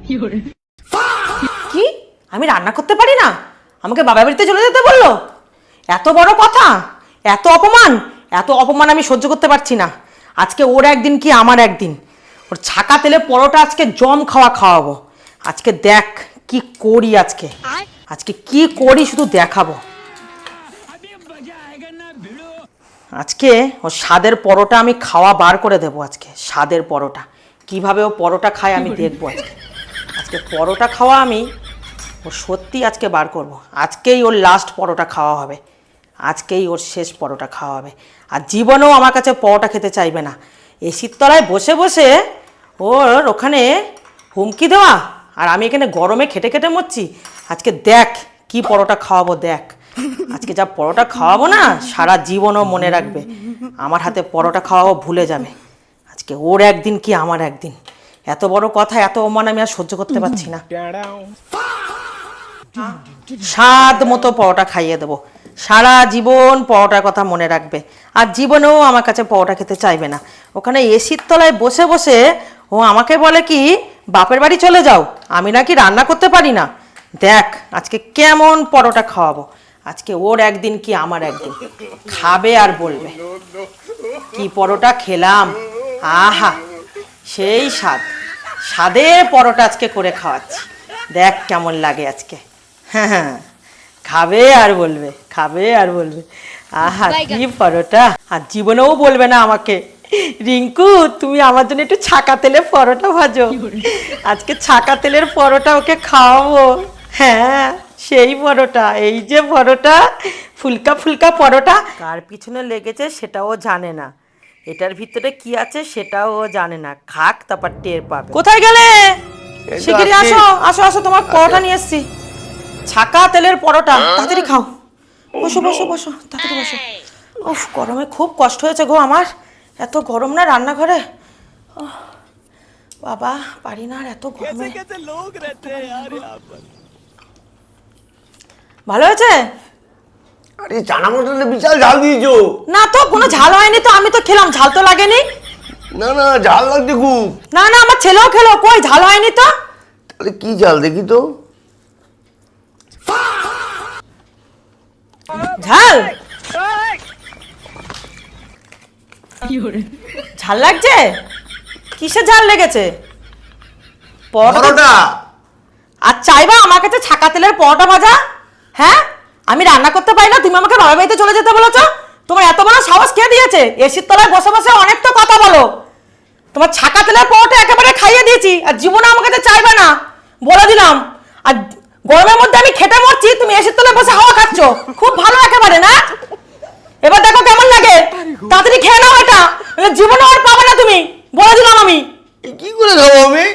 কি আমি রান্না করতে পারি না? আমাকে বাবার বাড়িতে চলে যেতে বললো? এত বড় কথা, এত অপমান, এত অপমান আমি সহ্য করতে পারছি না। আজকে ওর একদিন কি আমার একদিন। ওর ছাকা তেলে পরোটা আজকে জম খাওয়াবো। আজকে দেখ কি করি, আজকে কি করি শুধু দেখাবো। আজকে ওর স্বাদের পরোটা আমি খাওয়া বার করে দেবো। আজকে স্বাদের পরোটা কিভাবে ও পরোটা খায় আমি দেখবো। আজকে পরোটা খাওয়া আমি ও সত্যি আজকে বার করব। আজকেই ওর লাস্ট পরোটা খাওয়া হবে, আজকেই ওর শেষ পরোটা খাওয়া হবে। আর জীবনেও আমার কাছে পরোটা খেতে চাইবে না। এসির তলায় বসে বসে ওর ওখানে হুমকি দেওয়া, আর আমি এখানে গরমে খেটে খেটে মরছি। আজকে দেখ কি পরোটা খাওয়াবো, দেখ আজকে যা পরোটা খাওয়াবো না সারা জীবনও মনে রাখবে। আমার হাতে পরোটা খাওয়াবো ভুলে যাবে। আজকে ওর একদিন কি আমার একদিন। এত বড় কথা, এত অপমান আমি আর সহ্য করতে পারছি না। স্বাদ মতো পরোটা খাইয়ে দেবো, সারা জীবন পরোটার কথা মনে রাখবে। আর জীবনেও আমার কাছে পরোটা খেতে চাইবে না। ওখানে এসির তলায় বসে বসে ও আমাকে বলে কি বাপের বাড়ি চলে যাও, আমি নাকি রান্না করতে পারি না। দেখ আজকে কেমন পরোটা খাওয়াবো। আজকে ওর একদিন কি আমার একদিন। খাবে আর বলবে কি পরোটা খেলাম, আহা সেই স্বাদ। স্বাদের পরোটা আজকে করে খাওয়াচ্ছি, দেখ কেমন লাগে আজকে। হ্যাঁ, খাবে আর বলবে, খাবে আর বলবে আহা কি পরোটা। আর জীবনেও বলবে না আমাকে রিঙ্কু তুমি আমার জন্য একটু ছাকা তেলের পরোটা ভাজো। আজকে ছাকা তেলের পরোটা ওকে খাওয়াবো। হ্যাঁ সেই পরোটা, এই যে পরোটা, ফুলকা ফুলকা পরোটা। কার পিছনে লেগেছে সেটাও জানে না, এটার ভিতরে কি আছে সেটাও ও জানে না। খাক তারপর টের পাবে। কোথায় গেলে? শিগগিরই আসো আসো আসো, তোমার পরোটা নিয়ে এসছি। ছাকা তেলের পরোটা, তাড়াতাড়ি খাও। বসো বসো বসো, তাড়াতাড়ি বসো। উফ গরমে খুব কষ্ট হয়েছে গো আমার। এত গরম না রান্নাঘরে, বাবা পারি না আর এত গরমে। ভালো হয়েছে? আরে চানা মটরে বিশাল ঝাল দিয়েছো। না তো কোনো ঝাল হয়নি তো, আমি তো খেলাম, ঝাল তো লাগেনি। না না ঝাল লাগছে খুব। না না আমার ছেলেও খেলো, কই ঝাল হয়নি তো। তাহলে কি ঝাল দেখি তো। ঝাল ঝাল লাগছে? কিসে ঝাল লেগেছে? পরোটা। আর চাইবা আমার কাছে ছাকা তেলের পরোটা ভাজা? হ্যাঁ আমি রান্না করতে পারি না, তুমি আমাকে বাবার বাড়িতে চলে যেতে বলেছো? তোমার এত বড় সাহস কে দিয়েছে? এসির তলায় বসে বসে অনেক তো কথা বলো। তোমার ছাকা তেলের পরোটা একেবারে খাইয়ে দিয়েছি, আর জীবনে আমার কাছে চাইবে না বলে দিলাম। আর গরমের মধ্যে আমি খেটে মরছি, তুমি এসির তলায় বসে হাওয়া খাচ্ছ। খুব ভালো একেবারে না। এবার দেখো কেমন লাগে, তাড়াতাড়ি খেয়ে নাও এটা, জীবনে আর পাবে না তুমি, বলে দিলাম আমি। কি করে খাবো আমি?